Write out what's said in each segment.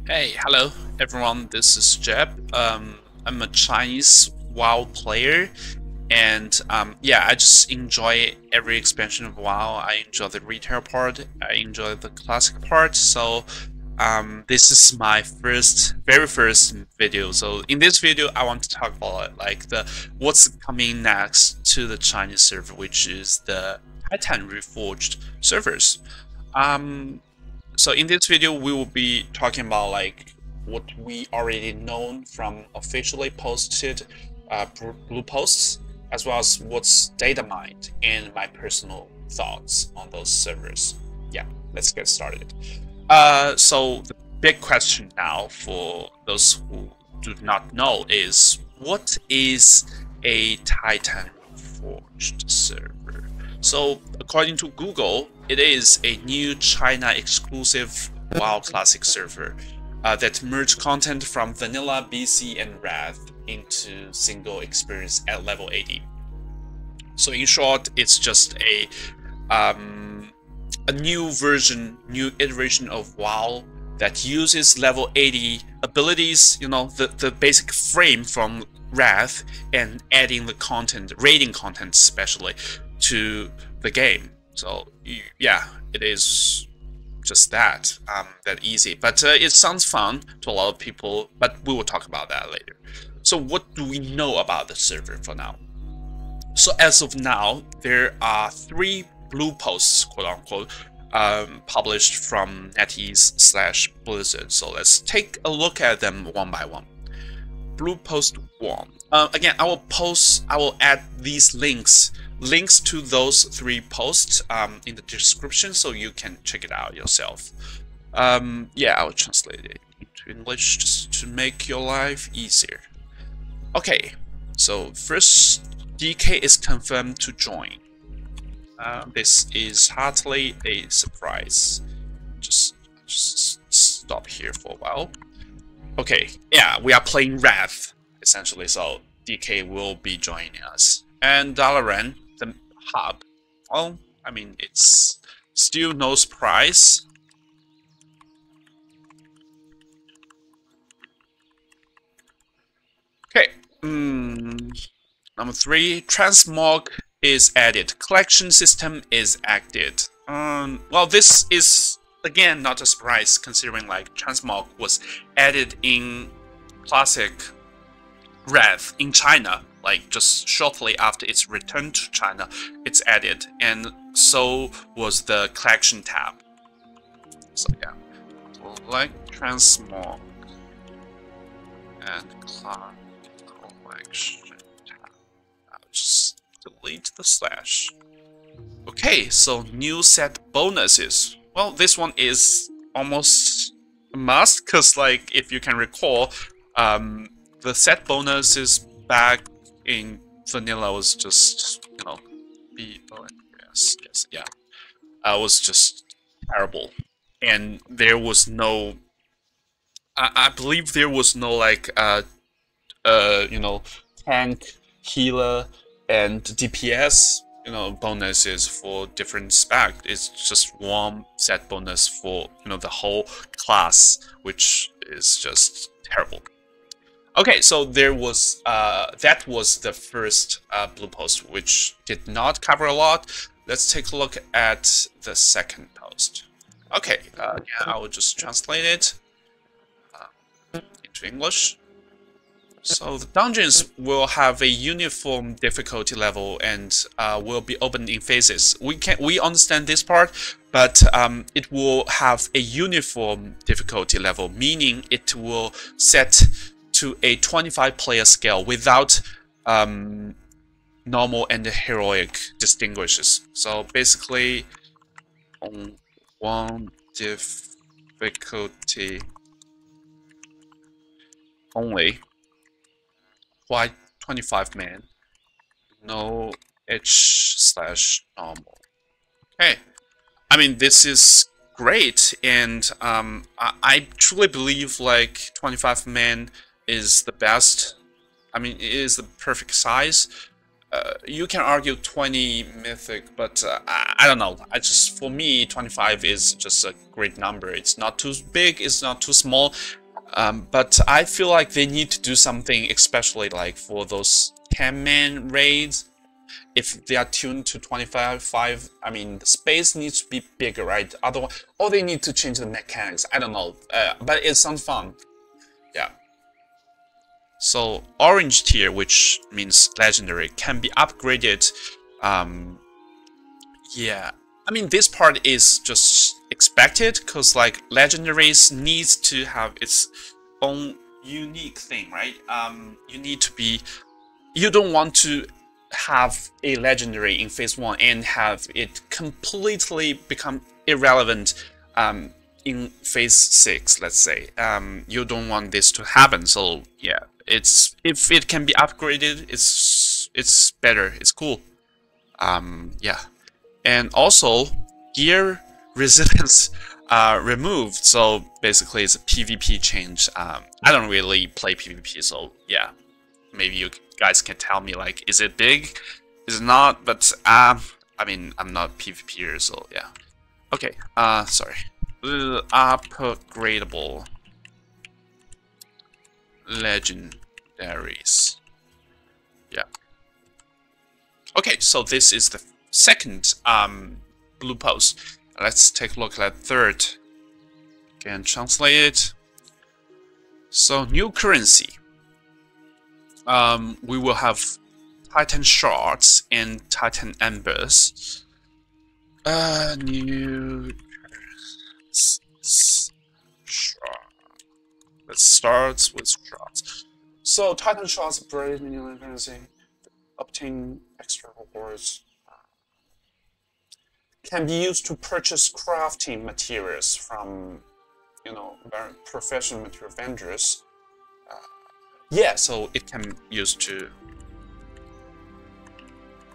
Hey, hello everyone. This is Jeb. I'm a Chinese WoW player, and yeah, I just enjoy every expansion of WoW. I enjoy the retail part. I enjoy the classic part. So, this is my very first video. So in this video, I want to talk about like the what's coming next to the Chinese server, which is the Titan Reforged servers. Um, so in this video, we will be talking about like what we already known from officially posted blue posts, as well as what's data mined and my personal thoughts on those servers. Yeah, let's get started. So the big question now for those who do not know is what is a Titan Reforged server? So according to Google, it is a new China exclusive WoW Classic server that merged content from Vanilla, BC, and Wrath into single experience at level 80. So in short, it's just a new version, new iteration of WoW that uses level 80 abilities, you know, the basic frame from Wrath, and adding the content, raiding content especially, to the game. So yeah, it is just that easy, but it sounds fun to a lot of people, but we will talk about that later. So what do we know about the server for now? So as of now, there are 3 blue posts, quote unquote, published from NetEase/Blizzard. So let's take a look at them one by one. Blue post 1. Again, I will add these links to those 3 posts in the description, so you can check it out yourself. Yeah, I will translate it into English just to make your life easier. Okay, so first, DK is confirmed to join. This is hardly a surprise. Just stop here for a while. Okay, yeah, we are playing Wrath, essentially, so DK will be joining us. And Dalaran, the hub, well, I mean, it's still no surprise. Okay, number 3, transmog is added. Collection system is active. Well, this is again not a surprise, considering like transmog was added in classic Wrath in China, like just shortly after its return to China, it's added, and so was the collection tab. So yeah, like transmog and collection tab. I'll just delete the slash. Okay, so new set bonuses. Well, this one is almost a must, because like if you can recall, the set bonuses back in vanilla was just, you know, yeah, was just terrible, and there was no, I believe there was no like you know, tank, healer, and DPS, you know, bonuses for different spec. It's just one set bonus for, you know, the whole class, which is just terrible. Okay, so there was that was the first blue post, which did not cover a lot. Let's take a look at the second post. Okay, yeah, I will just translate it into English. So the dungeons will have a uniform difficulty level and will be opened in phases. We understand this part, but it will have a uniform difficulty level, meaning it will set to a 25 player scale without normal and heroic distinguishes. So basically, on one difficulty only. Why 25 man? No H/normal. Okay, I mean, this is great, and I truly believe like 25 man is the best. I mean, it is the perfect size. You can argue 20 mythic, but I don't know. For me, 25 is just a great number. It's not too big, it's not too small. But I feel like they need to do something, especially like for those 10-man raids. If they are tuned to 25, I mean, the space needs to be bigger, right? Otherwise, or they need to change the mechanics. I don't know, but it sounds fun. Yeah. So orange tier, which means legendary, can be upgraded. Yeah, I mean, this part is just expected because like legendaries needs to have its own unique thing, right? You don't want to have a legendary in phase 1 and have it completely become irrelevant in phase 6, let's say. You don't want this to happen, so yeah, if it can be upgraded, it's better, it's cool. Yeah, and also gear resilience removed, so basically it's a PvP change. I don't really play PvP, so yeah, maybe you guys can tell me, like, is it big, is it not? But I mean, I'm not PvPer, so yeah. Okay, sorry. Upgradable legendaries. Yeah. Okay, so this is the second blue post. Let's take a look at third. Again, translate it. So new currency. We will have Titan shards and Titan embers. New shard. Let's start with shards. So Titan shards upgraded new currency. Obtain extra rewards. Can be used to purchase crafting materials from, you know, very professional material vendors. Yeah, so it can be used to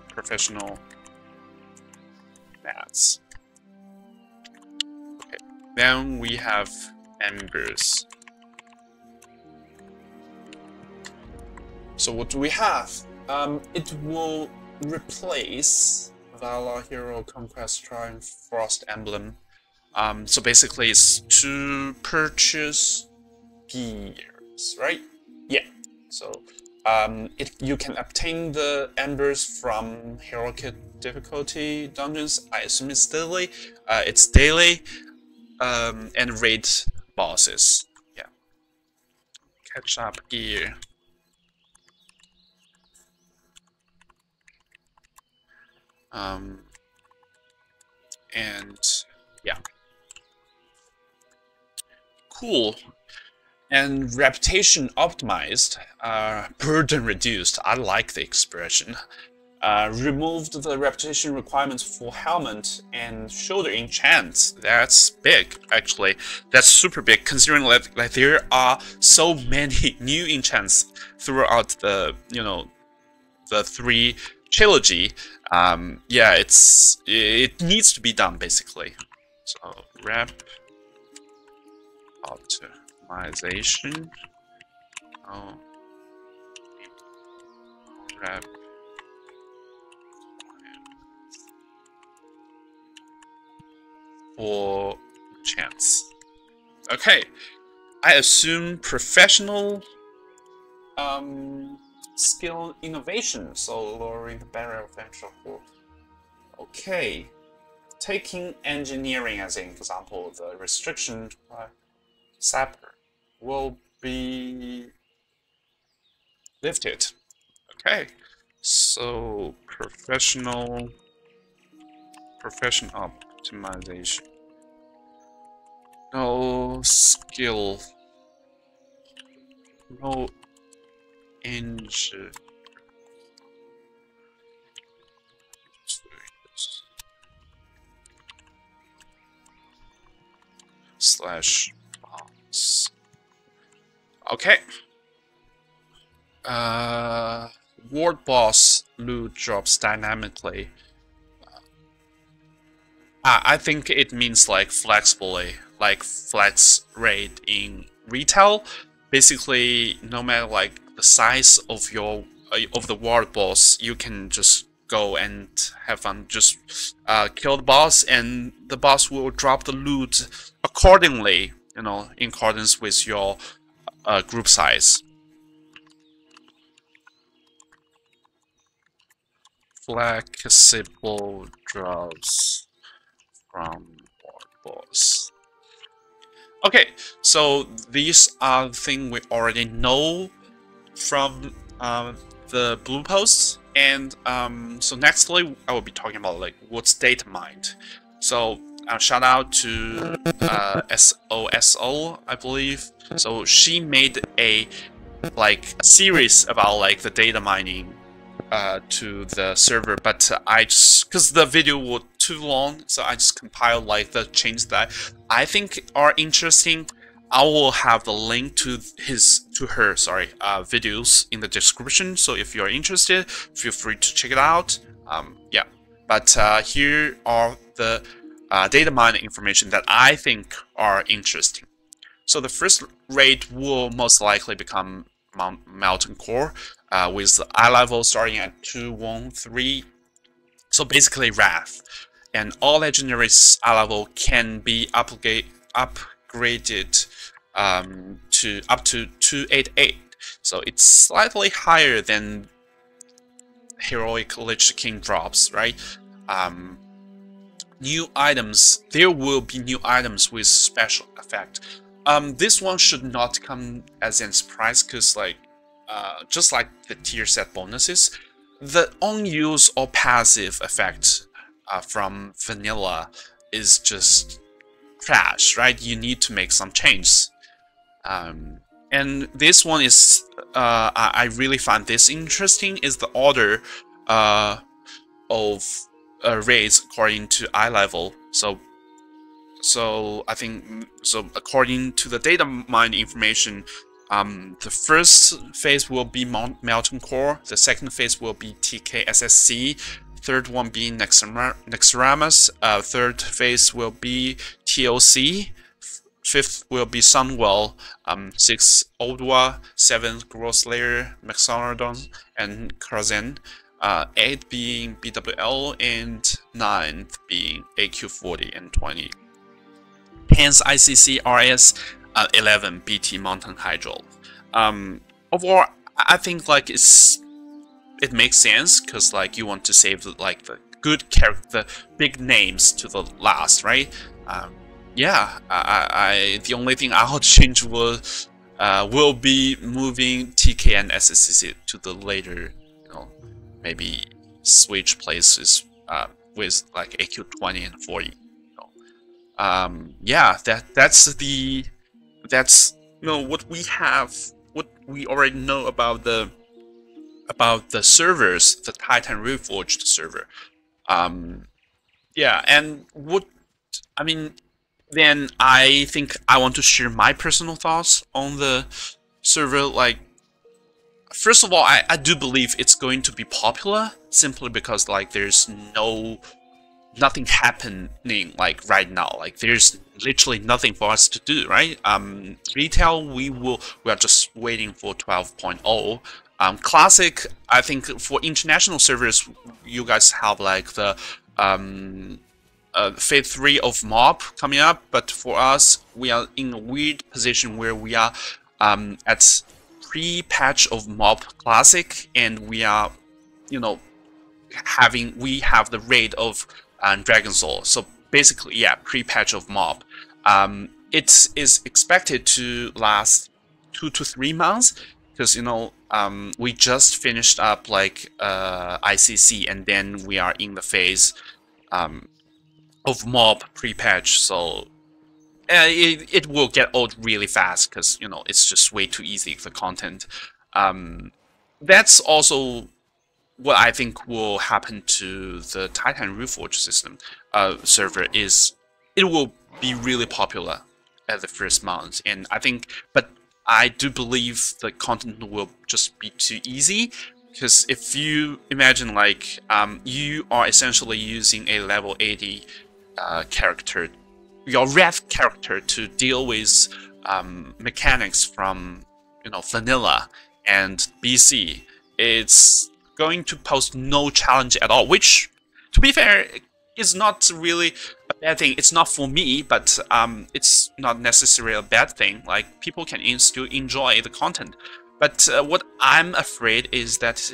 professional mats. Okay, then we have embers. So what do we have? It will replace Valor Hero Conquest Triumph Frost Emblem. So basically it's to purchase gears, right? Yeah. So you can obtain the embers from heroic difficulty dungeons. I assume it's daily. And raid bosses. Yeah. Catch up gear. And yeah, cool. And reputation optimized, burden reduced. I like the expression. Removed the reputation requirements for helmet and shoulder enchants. That's big, actually. That's super big, considering that like there are so many new enchants throughout the the 3 trilogy. Yeah, it needs to be done basically. So rep optimization. Rep for chance. Okay, I assume professional skill innovation, so lowering the barrier of entry. Okay, taking engineering as an example, the restriction sapper will be lifted. Okay, so profession optimization. No skill. No engine. Slash box. Okay. Ward boss loot drops dynamically. I think it means like flexibly, like flex rate in retail. Basically, no matter like the size of your of the world boss, you can just go and have fun. Just kill the boss, and the boss will drop the loot accordingly. You know, in accordance with your group size. Flexible drops from world boss. Okay, so these are things we already know from the blue posts, and so nextly I will be talking about like what's data mined. So shout out to SOSO, I believe. So she made a series about like the data mining to the server, but I just, because the video was too long, so I just compiled like the changes that I think are interesting. I will have the link to her videos in the description, so if you're interested, feel free to check it out. Yeah, but here are the data mining information that I think are interesting. So the first raid will most likely become Mountain Core, with the eye level starting at 213. So basically Wrath, and all legendaries eye level can be upgraded to up to 288. So it's slightly higher than Heroic Lich King drops, right? New items. There will be new items with special effect. This one should not come as a surprise, because like just like the tier set bonuses, the unused or passive effect from vanilla is just trash, right? You need to make some changes. And this one is, I really find this interesting, is the order of raids according to eye level. So I think, so according to the data mine information, the first phase will be Mountain Core, the second phase will be TKSSC, third one being Nexramas, third phase will be TOC, fifth will be Sunwell, sixth Oldwa, seventh Growslayer, Mexanodon, and Karazan, 8th being BWL, and 9th being AQ40 and 20. 10th ICC RS, 11 BT Mountain Hydro. Overall, I think like it makes sense, because like you want to save the good character, the big names to the last, right? Yeah, the only thing I'll change will be moving TK and SSCC to the later, you know, maybe switch places with like AQ20 and 40. Yeah, that's you know what we have, what we already know about the servers, the Titan Reforged server. Yeah, and what I mean, then I think I want to share my personal thoughts on the server. Like, first of all, I do believe it's going to be popular, simply because like there's nothing happening like right now. Like there's literally nothing for us to do, right? Retail, we are just waiting for 12.0. Classic, I think for international servers, you guys have like the phase 3 of mob coming up, but for us, we are in a weird position where we are at pre-patch of mob classic, and we are, you know, we have the raid of Dragon Soul. So basically, yeah, pre-patch of mob. It is expected to last 2 to 3 months, because you know we just finished up like ICC, and then we are in the phase of mob pre-patch. So it will get old really fast, because you know it's just way too easy, the content. That's also what I think will happen to the Titan Reforged system server. Is it will be really popular at the first month, and I think, but I do believe the content will just be too easy, because if you imagine like you are essentially using a level 80 character, your Wrath character, to deal with mechanics from, you know, vanilla and BC, it's going to pose no challenge at all, which, to be fair, is not really a bad thing. It's not for me, but it's not necessarily a bad thing. Like, people can still enjoy the content. But what I'm afraid is that,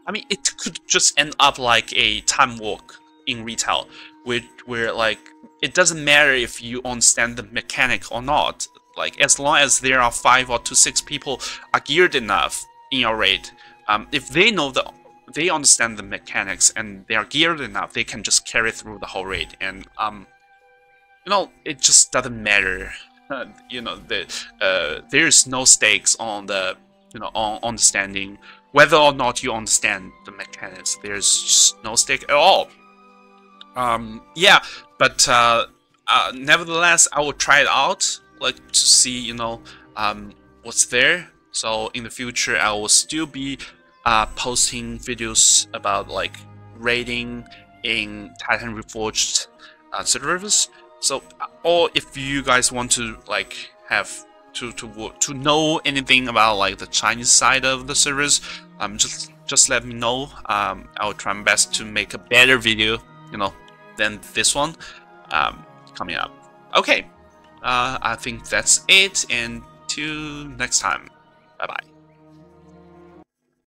I mean, it could just end up like a time walk in retail, where like, it doesn't matter if you understand the mechanic or not. Like, as long as there are 5 or 6 people are geared enough in your raid, if they know they understand the mechanics and they are geared enough, they can just carry through the whole raid. And you know, it just doesn't matter. You know, there's no stakes on the, you know, on understanding whether or not you understand the mechanics. There's just no stake at all. Yeah, but nevertheless, I will try it out, like, to see, you know, what's there. So in the future, I will still be posting videos about like raiding in Titan Reforged servers. So, or if you guys want to like have to know anything about like the Chinese side of the servers, just let me know. I'll try my best to make a better video, you know, than this one coming up. Okay, I think that's it, and till next time, bye bye.